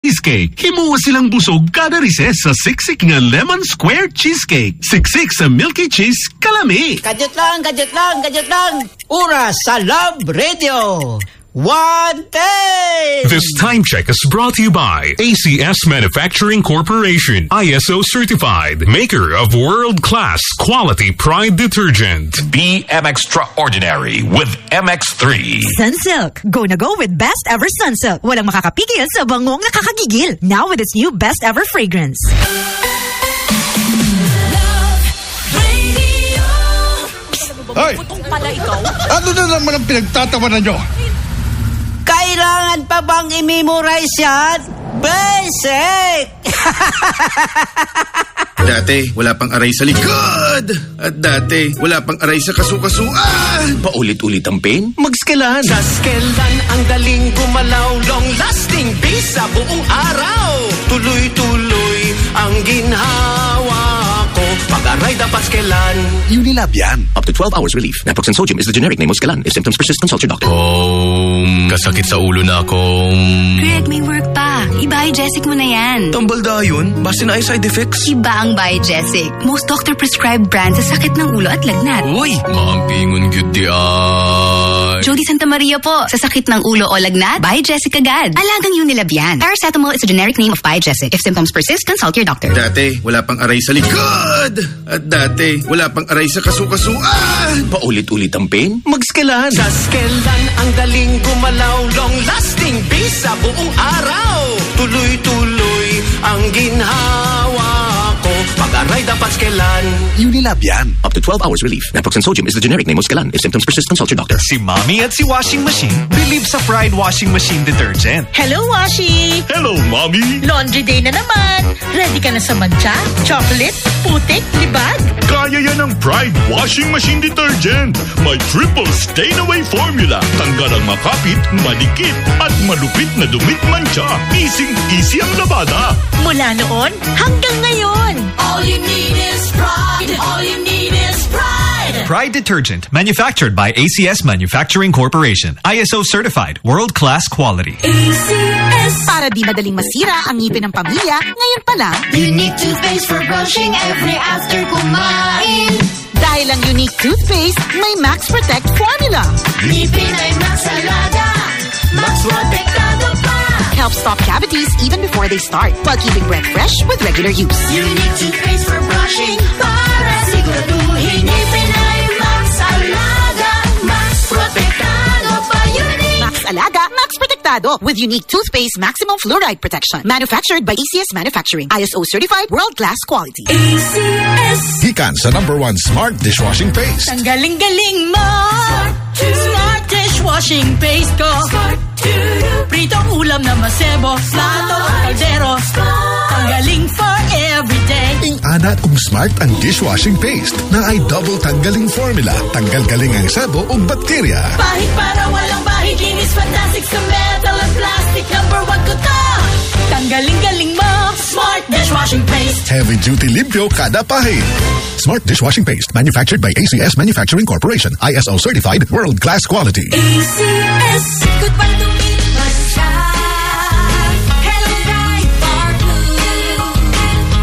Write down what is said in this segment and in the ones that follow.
Cheesecake. Himuwa silang busog kada rises sa siksik nga lemon square cheesecake. Siksik sa milky cheese kalami. Gadget lang. Oras sa Love Radio. One day! This time check is brought to you by ACS Manufacturing Corporation, ISO certified, maker of world-class quality Pride detergent. Be extraordinary with MX3. Sunsilk. Go na go with best ever Sunsilk. Walang makakapigil sa bangong nakakagigil. Now with its new best ever fragrance. Hoy! Ano na naman ang pinagtatawanan nyo? Kailangan pa bang i-memorize yan? Basic! Dati, wala pang aray sa likod. At dati, wala pang aray sa kasukasuan. Paulit-ulit ang pain? Mag-Skelan. Sa Skelan, ang galing gumalaw. Long-lasting base sa buong araw. Tuloy-tuloy ang ginhawa ko. Pag-aray dapat Skelan. Unilab yan. Up to 12 hours relief. Naproxen sodium is the generic name of Skelan. If symptoms persist, consult your doctor. Kasakit sa ulo na akong... Greg, may work pa. I-Biogesic mo na yan. Tambalda yun? Basta na ay side effects? Iba ang Biogesic. Most doctor-prescribed brand sa sakit ng ulo at lagnat. Uy! Maampingon good di ay. Jody Santa Maria po. Sa sakit ng ulo o lagnat, Biogesic agad. Alagang Unilab yan. Paracetamol is the generic name of Biogesic. If symptoms persist, consult your doctor. Dati, wala pang aray sa likod. At dati, wala pang aray sa kasukasuan. Paulit-ulit ang pain? Mag-Skelan. Sa Skelan, ang galing gumalaw. Long-lasting base sa buong araw. Tuloy-tuloy ang ginhawa ko. Pag-aray dapat Skelan. Unilab yan. Up to 12 hours relief. Naproxen sodium is the generic name of Skelan. If symptoms persist, consult your doctor. Si Mommy at si Washing Machine believe sa Pride Washing Machine Detergent. Hello, Washi! Hello, Mommy! Laundry day na naman. Ready ka na sa mancha, chocolate, putik, libag? Kaya yan ang Pride Washing Machine Detergent. May triple stain-away formula. Tanggal ang makapit, malikit, at malupit na dumit mancha. Easy ang labada. Mula noon hanggang ngayon. All you need is pride. All you need is pride. Pride Detergent, manufactured by ACS Manufacturing Corporation. ISO certified, world-class quality. ACS. Para di madaling masira ang ngipin ng pamilya, ngayon pa lang. Unique toothpaste for brushing every after kumain. Dahil ang unique toothpaste, may Max Protect formula. Ngipin ay Max Alaga. Max Protectado pa. Helps stop cavities even before they start, while keeping breath fresh with regular use. Unique toothpaste for brushing para siguraduhin ngipin ay Max Alaga. Max Protectado pa. Unique Max Alaga, Max Protectado with unique toothpaste maximum fluoride protection. Manufactured by ACS Manufacturing. ISO certified world-class quality. ACS. Hikan sa #1 Smart Dishwashing Paste. Ang galing-galing mo! Smart dishwashing paste ko. Pritong ulam na masebo, plato, kaldero. Ang galing for everyday. Ingana kung smart ang dishwashing paste na ay double tanggaling formula. Tanggal galing ang sebo o bakterya. Bahid para walang bahid. Linis fantastic sa metal and plastic. #1 ko to. Tanggaling-galing mo. Smart dishwashing paste. Heavy duty limpyo kada pahid. Smart Dishwashing Paste, manufactured by ACS Manufacturing Corporation. ISO certified, world-class quality. ACS. Goodbye to me. Hello, Bright Bar Blue.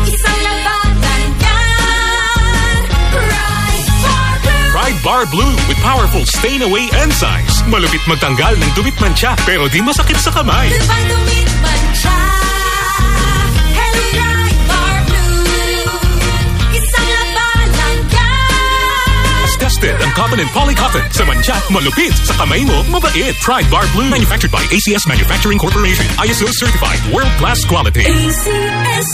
Isang labatan yan. Bright Bar Blue. Pride Bar Blue with powerful stain-away enzymes. Malupit magtanggal ng dumit mancha, pero di masakit sa kamay. Goodbye to me, mancha. Hello, Bright Bar Blue. Isang labanan yan. As tested ang cotton and polycotton. Sa mancha, malupit. Sa kamay mo, mabait. Pride Bar Blue, manufactured by ACS Manufacturing Corporation. ISO certified, world-class quality. ACS.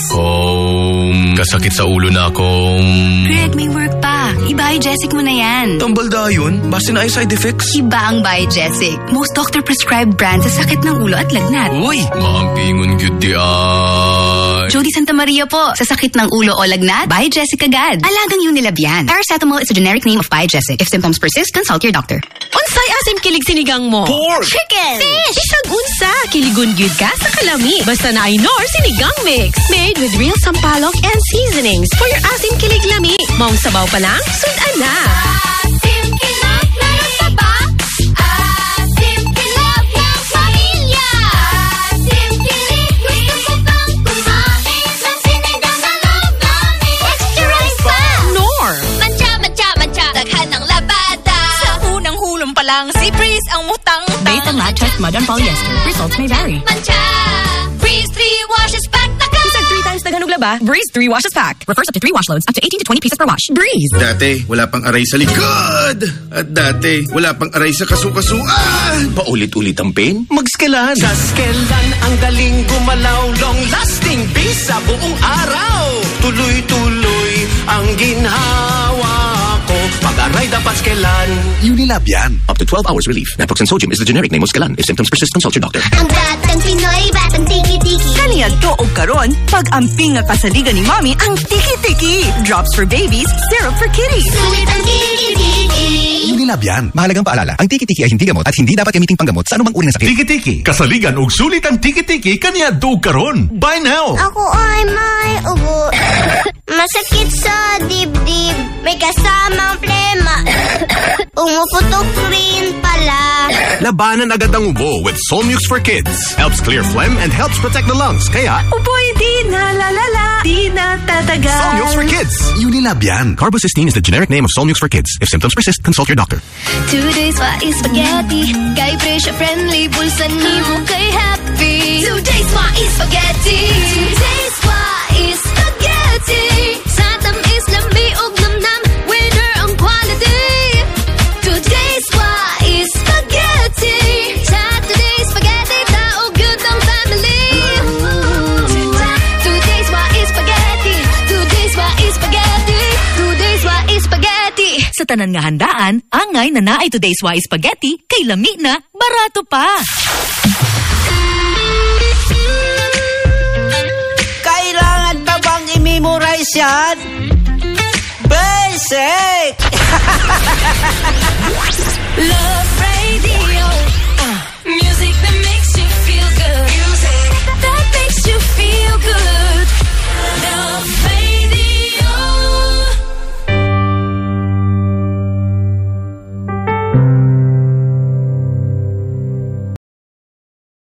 Kasakit sa ulo na akong... Greg, may work pa. I-Biogesic mo na yan. Tambalda yun? Basta na ay side effects? Iba ang Biogesic. Most doctor-prescribed brand sa sakit ng ulo at lagnat. Uy! Maampingon good di ay. Jody Santa Maria po. Sa sakit ng ulo o lagnat, Biogesic agad. Alagang Unilab yan. Paracetamol is the generic name of Biogesic. If symptoms persist, consult your doctor. Unsay asim kilig sinigang mo? Pork! Chicken! Fish! Isang unsa. Kiligun gyud ka sa kalami. Basta na ay Nor Sinigang Mix. Made with real sampalok and seasonings for your asim kilig lami. Maong sabaw pa lang, sudan na. Asim kilap na nasaba. Asim kilap ng pamilya. Asim kilig gusto lab test mud on polyester. Results may vary. Mancha! Breeze 3 washes pack na ka! Isang 3 times daghan og laba, Breeze 3 washes pack. Refers up to 3 wash loads, up to 18 to 20 pieces per wash. Breeze! Dati, wala pang aray sa likod. At dati, wala pang aray sa kasukasuan. Paulit-ulit ang pain? Mag-Skelan. Sa Skelan, ang galing gumalaw. Long-lasting bisa buong araw. Tuloy-tuloy ang ginhawa ko. Pag-aray dapat Skelan. Unilab yan. Up to 12 hours relief. Naproxen sodium is the generic name of Skelan. If symptoms persist, consult your doctor. Ang batang Pinoy, batang tiki-tiki. Kaniyadto og karon, pag-amping nga kasaligan ni Mommy ang tiki-tiki. Drops for babies, syrup for kitties. Sulit ang tiki-tiki. Unilab yan. Mahalagang paalala, ang tiki-tiki ay hindi gamot at hindi dapat gamiting panggamot sa anumang uri ng sakit. Tiki-tiki, kasaligan og sulit ang tiki-tiki kaniya do karon. Buy now! Ako ay may ubo. Masakit sa dibdib. May kasamang plema. Umuputok rin pala. Labanan agad ang ubo with Solmux for Kids. Helps clear phlegm and helps protect the lungs. Kaya, Uboy di na lalala, di na tatagal. Solmux for Kids. Unilab yan. Carbocysteine is the generic name of Solmux for Kids. If symptoms persist, consult your doctor. Today's what is spaghetti. Kay presyo friendly, bulsa ni mo kay happy. Today's what is spaghetti. Today's what is spaghetti. Sa tamis lami og namnam, winner ang quality. Today's what is spaghetti. Sa today's spaghetti, taog good ang family. Today's what is spaghetti. Today's what is spaghetti. Today's what is spaghetti. Sa tanan nga handaan, angay na naay Today's Why Spaghetti, kay lami na, barato pa. Kailangan pa bang i-memorize yan? Basic! Love Radio.